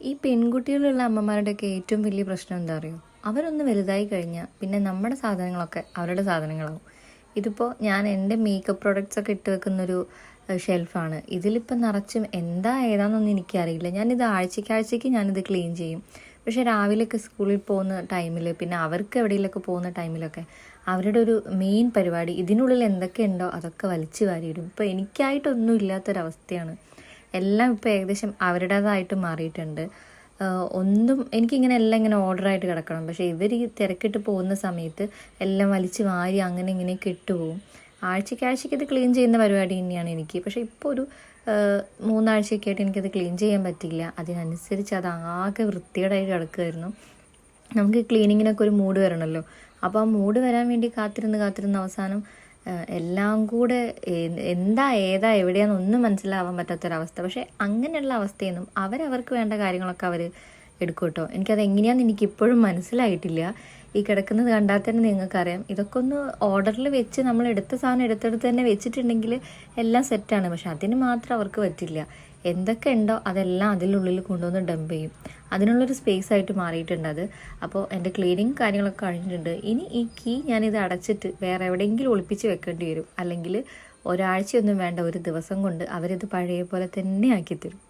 ഈ പെൺകുട്ടികളുള്ള അമ്മമാരുടെയൊക്കെ ഏറ്റവും വലിയ പ്രശ്നം എന്താ അറിയോ? അവരൊന്ന് വലുതായി കഴിഞ്ഞാൽ പിന്നെ നമ്മുടെ സാധനങ്ങളൊക്കെ അവരുടെ സാധനങ്ങളാവും. ഇതിപ്പോൾ ഞാൻ എൻ്റെ മേക്കപ്പ് പ്രോഡക്റ്റ്സ് ഒക്കെ ഇട്ട് വെക്കുന്നൊരു ഷെൽഫാണ്. ഇതിലിപ്പോൾ നിറച്ചും എന്താ ഏതാണെന്നൊന്നും എനിക്കറിയില്ല. ഞാനിത് ആഴ്ചയ്ക്കാഴ്ചയ്ക്ക് ഞാനിത് ക്ലീൻ ചെയ്യും. പക്ഷേ രാവിലെയൊക്കെ സ്കൂളിൽ പോകുന്ന ടൈമിൽ, പിന്നെ അവർക്ക് എവിടെയെങ്കിലുമൊക്കെ പോകുന്ന ടൈമിലൊക്കെ അവരുടെ ഒരു മെയിൻ പരിപാടി ഇതിനുള്ളിൽ എന്തൊക്കെ ഉണ്ടോ അതൊക്കെ വലിച്ചു വാരിയിടും. ഇപ്പോൾ എനിക്കായിട്ടൊന്നും ഇല്ലാത്തൊരവസ്ഥയാണ്. എല്ലാം ഇപ്പോൾ ഏകദേശം അവരുടേതായിട്ട് മാറിയിട്ടുണ്ട്. ഒന്നും എനിക്കിങ്ങനെ എല്ലാം ഇങ്ങനെ ഓർഡറായിട്ട് കിടക്കണം. പക്ഷേ ഇവർ ഈ തിരക്കിട്ട് പോകുന്ന സമയത്ത് എല്ലാം വലിച്ച് വാരി അങ്ങനെ ഇങ്ങനെയൊക്കെ ഇട്ടുപോകും. ആഴ്ചയ്ക്കാഴ്ചയ്ക്ക് ഇത് ക്ലീൻ ചെയ്യുന്ന പരിപാടി തന്നെയാണ് എനിക്ക്. പക്ഷേ ഇപ്പോൾ ഒരു 3 ആഴ്ചയൊക്കെ ആയിട്ട് എനിക്കത് ക്ലീൻ ചെയ്യാൻ പറ്റില്ല. അതിനനുസരിച്ച് അത് ആകെ വൃത്തികേടായിട്ട് കിടക്കുമായിരുന്നു. നമുക്ക് ക്ലീനിങ്ങിനൊക്കെ ഒരു മൂഡ് വരണമല്ലോ. അപ്പോൾ ആ മൂഡ് വരാൻ വേണ്ടി കാത്തിരുന്ന് അവസാനം എല്ലാം കൂടെ എന്താ ഏതാ എവിടെയാണെന്നൊന്നും മനസ്സിലാവാൻ പറ്റാത്തൊരവസ്ഥ. പക്ഷേ അങ്ങനെയുള്ള അവസ്ഥയൊന്നും അവരവർക്ക് വേണ്ട കാര്യങ്ങളൊക്കെ അവർ എടുക്കും കേട്ടോ. എനിക്കത് എങ്ങനെയാണെന്ന് എനിക്കിപ്പോഴും മനസ്സിലായിട്ടില്ല. ഈ കിടക്കുന്നത് കണ്ടാൽ തന്നെ നിങ്ങൾക്കറിയാം. ഇതൊക്കെ ഒന്ന് ഓർഡറിൽ വെച്ച് നമ്മൾ എടുത്ത സാധനം എടുത്തെടുത്ത് തന്നെ വെച്ചിട്ടുണ്ടെങ്കിൽ എല്ലാം സെറ്റാണ്. പക്ഷെ അതിന് മാത്രം അവർക്ക് പറ്റില്ല. എന്തൊക്കെ ഉണ്ടോ അതെല്ലാം അതിനുള്ളിൽ കൊണ്ടുവന്ന് ഡംപ് ചെയ്യും. അതിനുള്ളൊരു സ്പേസ് ആയിട്ട് മാറിയിട്ടുണ്ട് അത്. അപ്പോൾ എൻ്റെ ക്ലീനിങ് കാര്യങ്ങളൊക്കെ കഴിഞ്ഞിട്ടുണ്ട്. ഇനി ഈ കീ ഞാനിത് അടച്ചിട്ട് വേറെ എവിടെയെങ്കിലും ഒളിപ്പിച്ച് വെക്കേണ്ടി വരും. അല്ലെങ്കിൽ ഒരാഴ്ചയൊന്നും വേണ്ട, ഒരു ദിവസം കൊണ്ട് അവരിത് പഴയ പോലെ തന്നെ ആക്കി തരും.